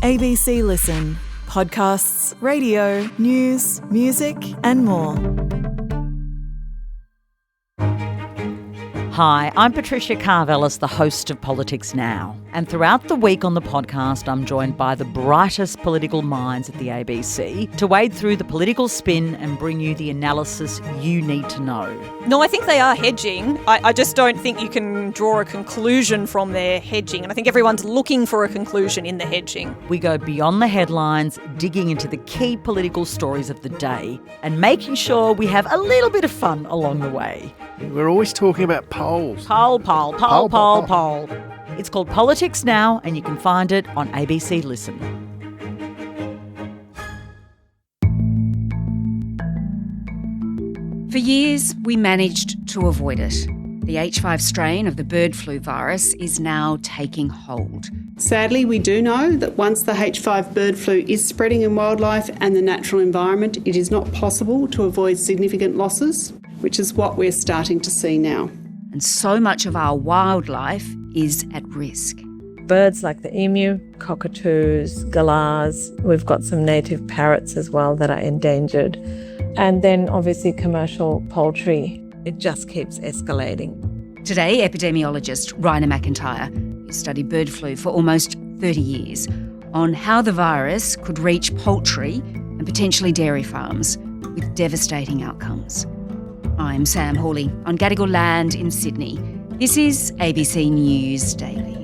ABC Listen. Podcasts, radio, news, music and more. Hi, I'm Patricia Carvelis, the host of Politics Now. And throughout the week on the podcast, I'm joined by the brightest political minds at the ABC to wade through the political spin and bring you the analysis you need to know. No, I think they are hedging. I just don't think you can draw a conclusion from their hedging. And I think everyone's looking for a conclusion in the hedging. We go beyond the headlines, digging into the key political stories of the day and making sure we have a little bit of fun along the way. We're always talking about polls. Poll. It's called Politics Now, and you can find it on ABC Listen. For years, we managed to avoid it. The H5 strain of the bird flu virus is now taking hold. Sadly, we do know that once the H5 bird flu is spreading in wildlife and the natural environment, it is not possible to avoid significant losses, which is what we're starting to see now. And so much of our wildlife is at risk. Birds like the emu, cockatoos, galahs. We've got some native parrots as well that are endangered. And then obviously commercial poultry. It just keeps escalating. Today, epidemiologist Raina MacIntyre, who studied bird flu for almost 30 years, on how the virus could reach poultry and potentially dairy farms with devastating outcomes. I'm Sam Hawley on Gadigal land in Sydney. This is ABC News Daily.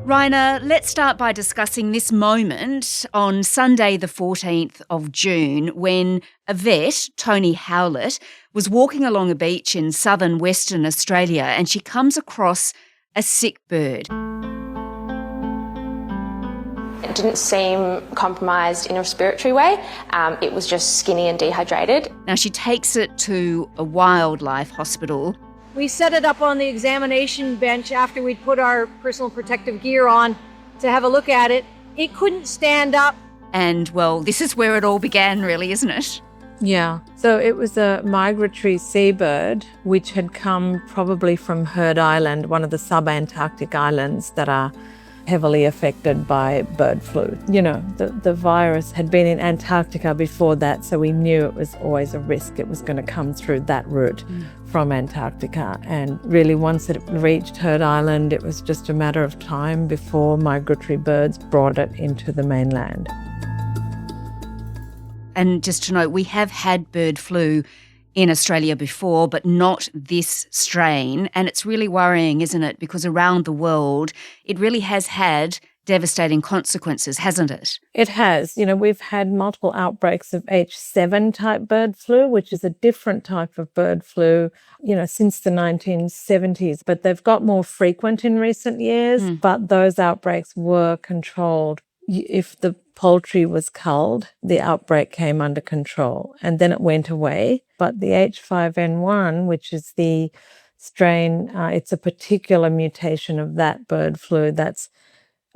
Raina, let's start by discussing this moment on Sunday the 14th of June when a vet, Tony Howlett, was walking along a beach in southern Western Australia and she comes across a sick bird. It didn't seem compromised in a respiratory way. It was just skinny and dehydrated. Now, she takes it to a wildlife hospital. We set it up on the examination bench after we'd put our personal protective gear on to have a look at it. It couldn't stand up. And, well, this is where it all began, really, isn't it? Yeah. So it was a migratory seabird which had come probably from Heard Island, one of the sub-Antarctic islands that are heavily affected by bird flu. You know, the virus had been in Antarctica before that, so we knew it was always a risk. It was going to come through that route from Antarctica. And really, once it reached Heard Island, it was just a matter of time before migratory birds brought it into the mainland. And just to note, we have had bird flu in Australia before, but not this strain. And it's really worrying, isn't it? Because around the world, it really has had devastating consequences, hasn't it? It has. You know, we've had multiple outbreaks of H7 type bird flu, which is a different type of bird flu, you know, since the 1970s. But they've got more frequent in recent years, but those outbreaks were controlled. If the poultry was culled, the outbreak came under control and then it went away. But the H5N1, which is the strain, it's a particular mutation of that bird flu that's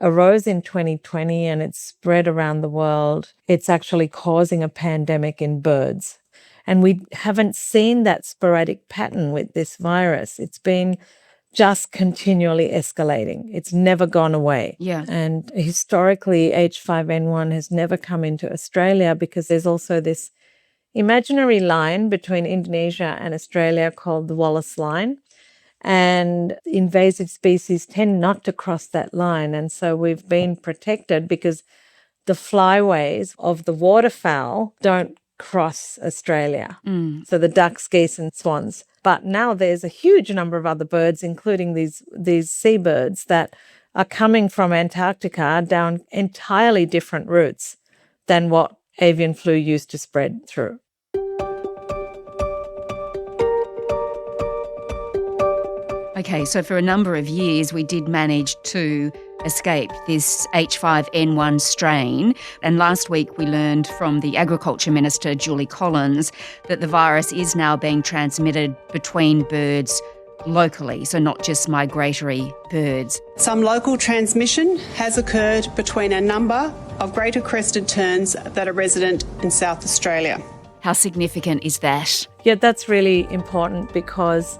arose in 2020 and it's spread around the world. It's actually causing a pandemic in birds. And we haven't seen that sporadic pattern with this virus. It's been just continually escalating. It's never gone away. Yeah. And historically, H5N1 has never come into Australia because there's also this imaginary line between Indonesia and Australia called the Wallace Line. And invasive species tend not to cross that line. And so we've been protected because the flyways of the waterfowl don't cross Australia. So the ducks, geese and swans. But now there's a huge number of other birds, including these seabirds that are coming from Antarctica down entirely different routes than what avian flu used to spread through. Okay, so for a number of years we did manage to escape this H5N1 strain. And last week we learned from the Agriculture Minister, Julie Collins, that the virus is now being transmitted between birds locally, so not just migratory birds. Some local transmission has occurred between a number of greater crested terns that are resident in South Australia. How significant is that? Yeah, that's really important because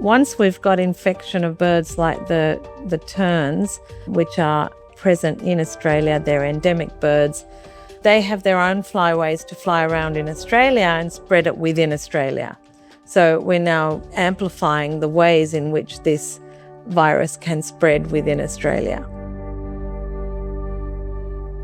Once we've got infection of birds like the terns, which are present in Australia, they're endemic birds, they have their own flyways to fly around in Australia and spread it within Australia. So we're now amplifying the ways in which this virus can spread within Australia.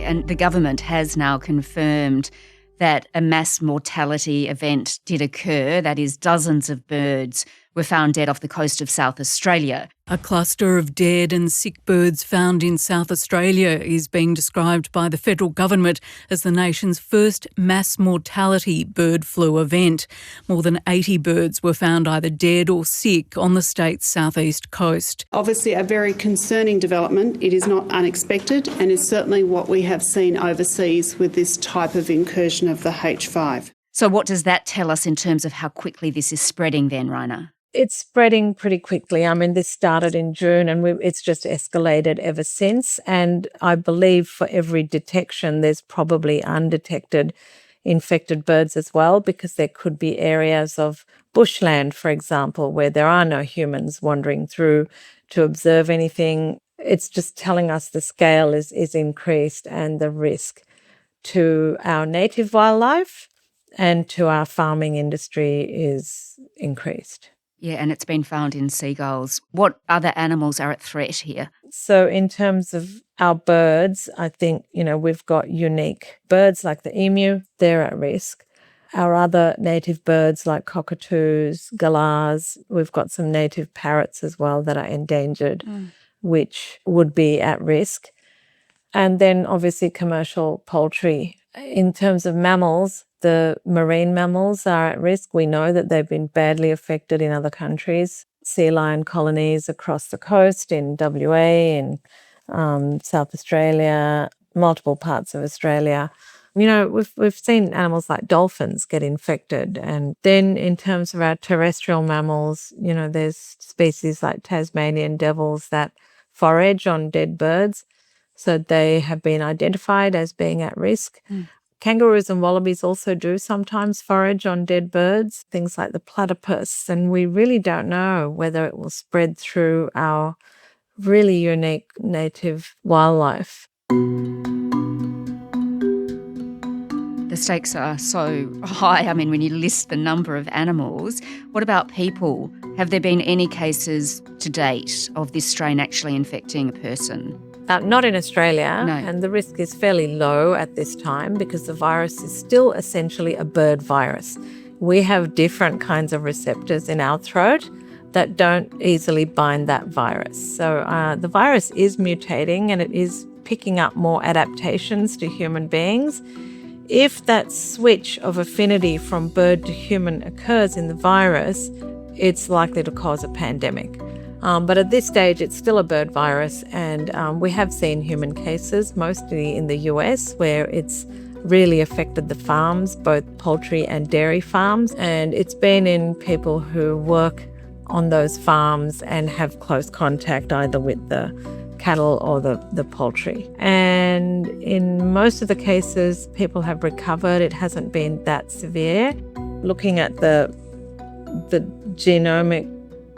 And the government has now confirmed that a mass mortality event did occur. That is, dozens of birds were found dead off the coast of South Australia. A cluster of dead and sick birds found in South Australia is being described by the federal government as the nation's first mass mortality bird flu event. More than 80 birds were found either dead or sick on the state's southeast coast. Obviously a very concerning development. It is not unexpected and is certainly what we have seen overseas with this type of incursion of the H5. So what does that tell us in terms of how quickly this is spreading then, Raina? It's spreading pretty quickly. I mean, this started in June and it's just escalated ever since. And I believe for every detection, there's probably undetected infected birds as well, because there could be areas of bushland, for example, where there are no humans wandering through to observe anything. It's just telling us the scale is increased and the risk to our native wildlife and to our farming industry is increased. Yeah, and it's been found in seagulls. What other animals are at threat here? So in terms of our birds, I think, we've got unique birds like the emu, they're at risk. Our other native birds like cockatoos, galahs, we've got some native parrots as well that are endangered, which would be at risk. And then obviously commercial poultry. In terms of mammals, the marine mammals are at risk. We know that they've been badly affected in other countries. Sea lion colonies across the coast in WA, in South Australia, multiple parts of Australia. We've seen animals like dolphins get infected. And then in terms of our terrestrial mammals, there's species like Tasmanian devils that forage on dead birds. So they have been identified as being at risk. Kangaroos and wallabies also do sometimes forage on dead birds, things like the platypus, and we really don't know whether it will spread through our really unique native wildlife. The stakes are so high. I mean, when you list the number of animals, what about people? Have there been any cases to date of this strain actually infecting a person? Not in Australia, No. And the risk is fairly low at this time because the virus is still essentially a bird virus. We have different kinds of receptors in our throat that don't easily bind that virus. So the virus is mutating and it is picking up more adaptations to human beings. If that switch of affinity from bird to human occurs in the virus, it's likely to cause a pandemic. But at this stage, it's still a bird virus, and we have seen human cases, mostly in the US, where it's really affected the farms, both poultry and dairy farms, and it's been in people who work on those farms and have close contact either with the cattle or the poultry. And in most of the cases, people have recovered. It hasn't been that severe. Looking at the genomic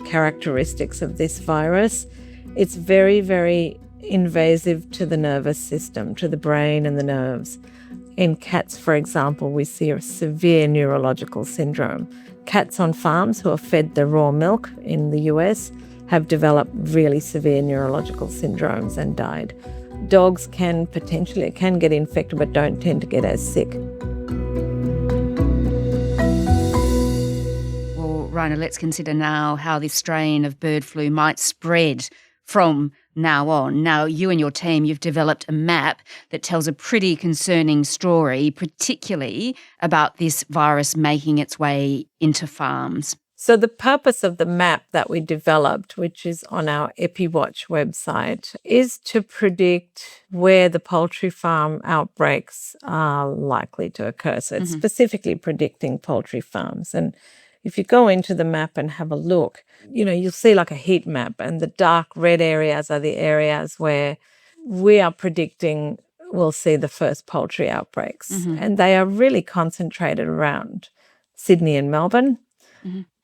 characteristics of this virus, it's very, very invasive to the nervous system, to the brain and the nerves. In cats, for example, we see a severe neurological syndrome. Cats on farms who are fed the raw milk in the US have developed really severe neurological syndromes and died. Dogs can get infected but don't tend to get as sick. Raina, let's consider now how this strain of bird flu might spread from now on. Now, you and your team, you've developed a map that tells a pretty concerning story, particularly about this virus making its way into farms. So the purpose of the map that we developed, which is on our EpiWatch website, is to predict where the poultry farm outbreaks are likely to occur. So it's specifically predicting poultry farms. And if you go into the map and have a look, you'll see like a heat map, and the dark red areas are the areas where we are predicting we'll see the first poultry outbreaks. And they are really concentrated around Sydney and Melbourne.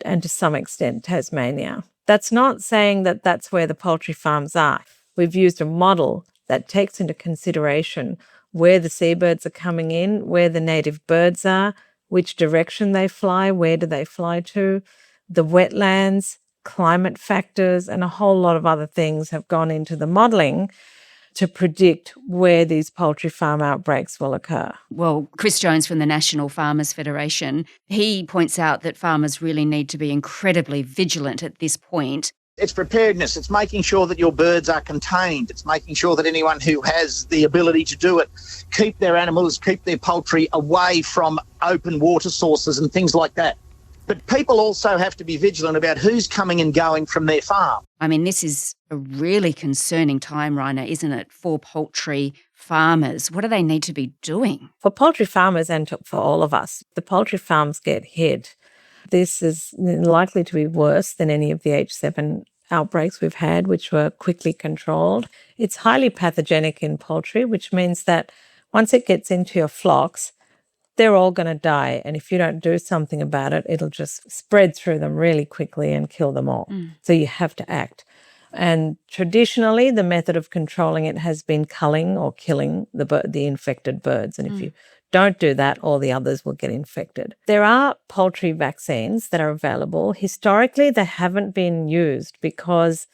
and to some extent Tasmania. That's not saying that that's where the poultry farms are. We've used a model that takes into consideration where the seabirds are coming in, where the native birds are, which direction they fly, where do they fly to, the wetlands, climate factors, and a whole lot of other things have gone into the modelling to predict where these poultry farm outbreaks will occur. Well, Chris Jones from the National Farmers Federation, he points out that farmers really need to be incredibly vigilant at this point. It's preparedness. It's making sure that your birds are contained. It's making sure that anyone who has the ability to do it keep their animals, keep their poultry away from open water sources and things like that. But people also have to be vigilant about who's coming and going from their farm. I mean, this is a really concerning time, Raina, isn't it, for poultry farmers? What do they need to be doing? For poultry farmers and for all of us, the poultry farms get hit. This is likely to be worse than any of the H7 outbreaks we've had, which were quickly controlled. It's highly pathogenic in poultry, which means that once it gets into your flocks, they're all going to die. And if you don't do something about it, it'll just spread through them really quickly and kill them all. So you have to act. And traditionally, the method of controlling it has been culling or killing the infected birds. And if you don't do that, all the others will get infected. There are poultry vaccines that are available. Historically, they haven't been used because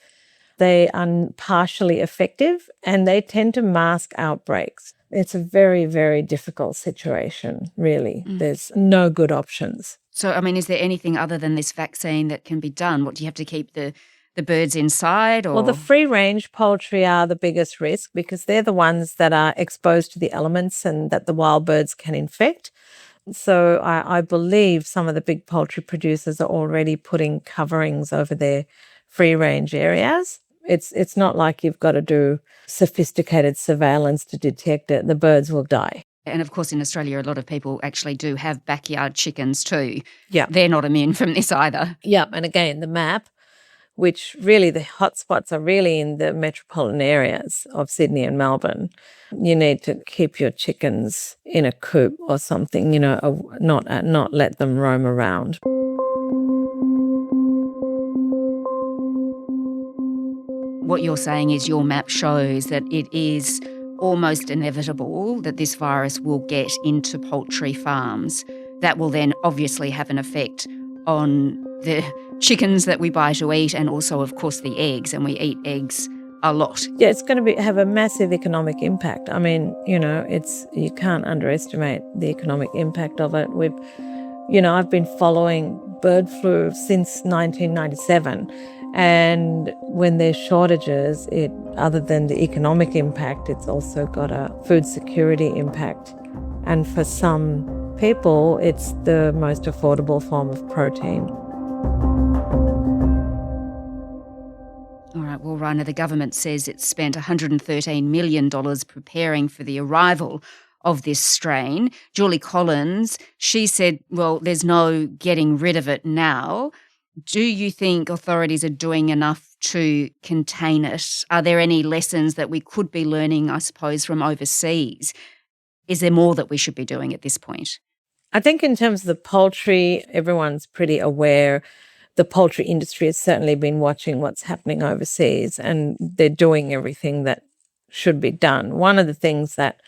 they are partially effective and they tend to mask outbreaks. It's a very, very difficult situation, really. There's no good options. So, I mean, is there anything other than this vaccine that can be done? What, do you have to keep the birds inside? Or? Well, the free-range poultry are the biggest risk because they're the ones that are exposed to the elements and that the wild birds can infect. So I believe some of the big poultry producers are already putting coverings over their free-range areas. It's not like you've got to do sophisticated surveillance to detect it. The birds will die. And of course, in Australia, a lot of people actually do have backyard chickens too. Yeah. They're not immune from this either. Yeah. And again, the map, which really the hotspots are really in the metropolitan areas of Sydney and Melbourne. You need to keep your chickens in a coop or something, not let them roam around. What you're saying is your map shows that it is almost inevitable that this virus will get into poultry farms. That will then obviously have an effect on the chickens that we buy to eat and also, of course, the eggs, and we eat eggs a lot. Yeah, it's going to have a massive economic impact. I mean, you can't underestimate the economic impact of it. I've been following bird flu since 1997. And when there's shortages, other than the economic impact, it's also got a food security impact. And for some people, it's the most affordable form of protein. All right, well, Raina, the government says it's spent $113 million preparing for the arrival of this strain. Julie Collins, she said, well, there's no getting rid of it now. Do you think authorities are doing enough to contain it? Are there any lessons that we could be learning, I suppose, from overseas? Is there more that we should be doing at this point? I think in terms of the poultry, everyone's pretty aware. The poultry industry has certainly been watching what's happening overseas and they're doing everything that should be done. One of the things that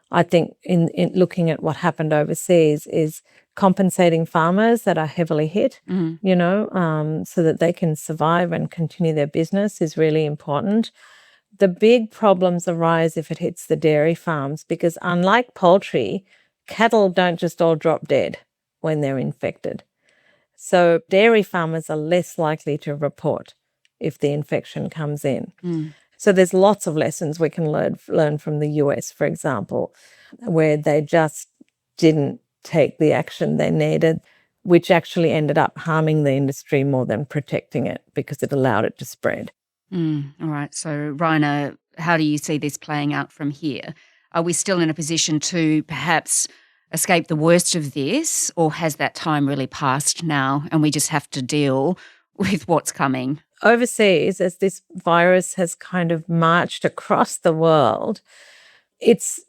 I think in looking at what happened overseas is compensating farmers that are heavily hit, so that they can survive and continue their business is really important. The big problems arise if it hits the dairy farms because unlike poultry, cattle don't just all drop dead when they're infected. So dairy farmers are less likely to report if the infection comes in. So there's lots of lessons we can learn from the US, for example, where they just didn't take the action they needed, which actually ended up harming the industry more than protecting it because it allowed it to spread. All right. So, Raina, how do you see this playing out from here? Are we still in a position to perhaps escape the worst of this, or has that time really passed now and we just have to deal with what's coming? Overseas, as this virus has kind of marched across the world, it's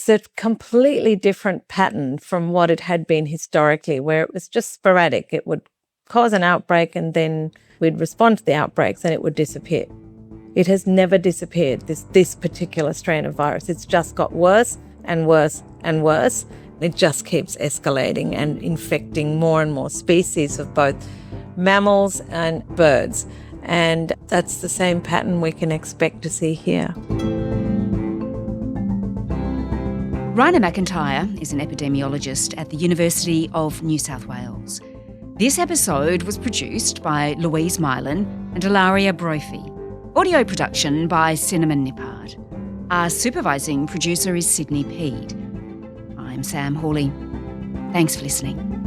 a completely different pattern from what it had been historically, where it was just sporadic. It would cause an outbreak and then we'd respond to the outbreaks and it would disappear. It has never disappeared, this particular strain of virus. It's just got worse and worse and worse. It just keeps escalating and infecting more and more species of both mammals and birds. And that's the same pattern we can expect to see here. Raina MacIntyre is an epidemiologist at the University of New South Wales. This episode was produced by Louise Mylan and Ilaria Brophy. Audio production by Cinnamon Nippard. Our supervising producer is Sydney Peed. I'm Sam Hawley. Thanks for listening.